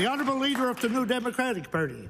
The Honourable Leader of the New Democratic Party.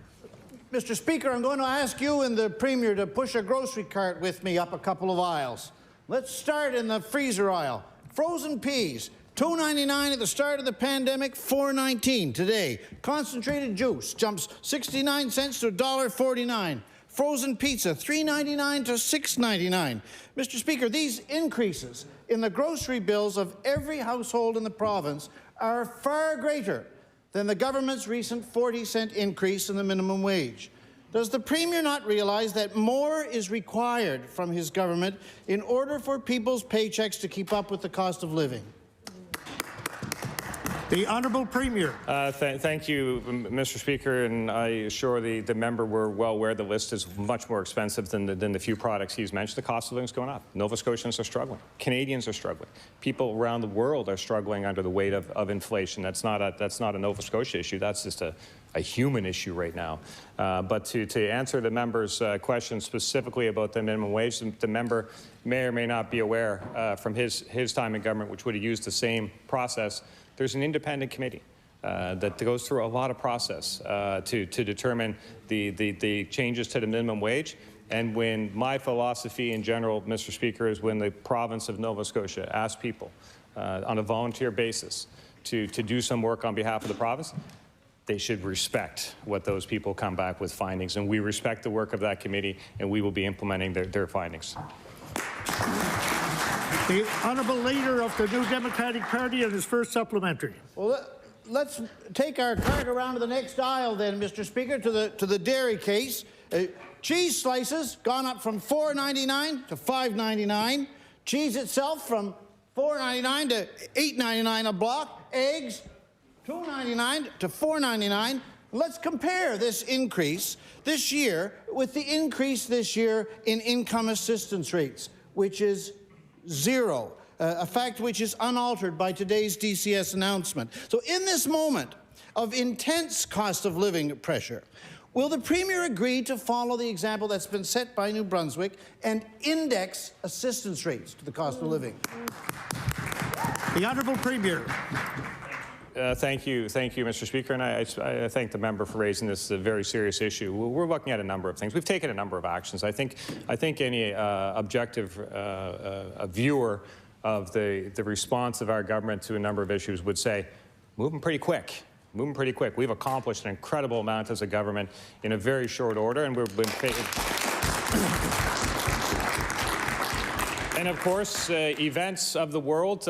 Mr. Speaker, I'm going to ask you and the Premier to push a grocery cart with me up a couple of aisles. Let's start in the freezer aisle. Frozen peas, $2.99 at the start of the pandemic, $4.19 today. Concentrated juice jumps 69 cents to $1.49. Frozen pizza, $3.99 to $6.99. Mr. Speaker, these increases in the grocery bills of every household in the province are far greater than the government's recent 40-cent increase in the minimum wage. Does the Premier not realize that more is required from his government in order for people's paychecks to keep up with the cost of living? The Honourable Premier. Thank you, Mr. Speaker, and I assure the member we're well aware the list is much more expensive than the few products he's mentioned. The cost of living is going up. Nova Scotians are struggling. Canadians are struggling. People around the world are struggling under the weight of inflation. That's not a Nova Scotia issue. That's just a human issue right now. But to answer the member's question specifically about the minimum wage, the member may or may not be aware from his time in government, which would have used the same process. There's an independent committee that goes through a lot of process to determine the changes to the minimum wage. And when my philosophy in general, Mr. Speaker, is when the province of Nova Scotia asks people on a volunteer basis to do some work on behalf of the province, they should respect what those people come back with findings. And we respect the work of that committee, and we will be implementing their findings. The Honourable Leader of the New Democratic Party and his first supplementary. Well, let's take our cart around to the next aisle then, Mr. Speaker, to the dairy case. Cheese slices gone up from $4.99 to $5.99. Cheese itself from $4.99 to $8.99 a block. Eggs, $2.99 to $4.99. Let's compare this increase this year with the increase this year in income assistance rates, which is zero, a fact which is unaltered by today's DCS announcement. So in this moment of intense cost of living pressure, will the Premier agree to follow the example that's been set by New Brunswick and index assistance rates to the cost of living? The Honourable Premier. Thank you, Mr. Speaker, and I thank the member for raising this very serious issue. We're looking at a number of things. We've taken a number of actions. I think any objective viewer of the response of our government to a number of issues would say, moving pretty quick. Moving pretty quick. We've accomplished an incredible amount as a government in a very short order, and we've been And of course, events of the world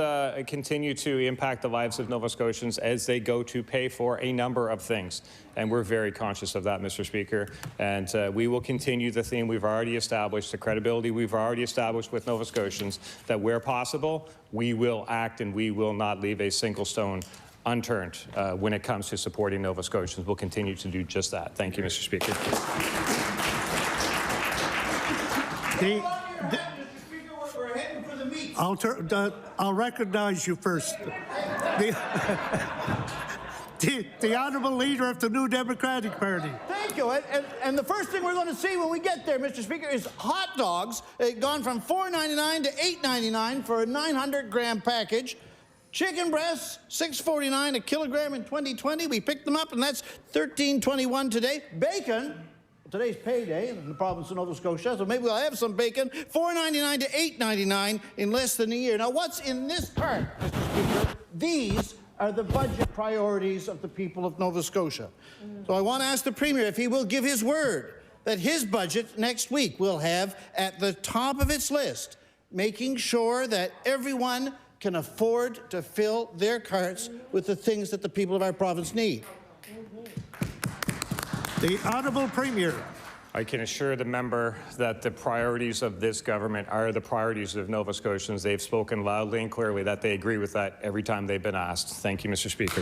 continue to impact the lives of Nova Scotians as they go to pay for a number of things. And we're very conscious of that, Mr. Speaker. And we will continue the theme we've already established, the credibility we've already established with Nova Scotians, that where possible, we will act and we will not leave a single stone unturned when it comes to supporting Nova Scotians. We'll continue to do just that. Thank you, Mr. Speaker. I'll recognize you first. The Honourable Leader of the New Democratic Party. Thank you. And the first thing we're going to see when we get there, Mr. Speaker, is hot dogs gone from $4.99 to $8.99 for a 900-gram package. Chicken breasts, $6.49 a kilogram in 2020. We picked them up, and that's $13.21 today. Bacon. Today's payday in the province of Nova Scotia, so maybe we'll have some bacon. $4.99 to $8.99 in less than a year. Now, what's in this cart, Mr. Speaker? These are the budget priorities of the people of Nova Scotia. So I want to ask the Premier if he will give his word that his budget next week will have at the top of its list making sure that everyone can afford to fill their carts with the things that the people of our province need. The Honourable Premier. I can assure the member that the priorities of this government are the priorities of Nova Scotians. They've spoken loudly and clearly that they agree with that every time they've been asked. Thank you, Mr. Speaker.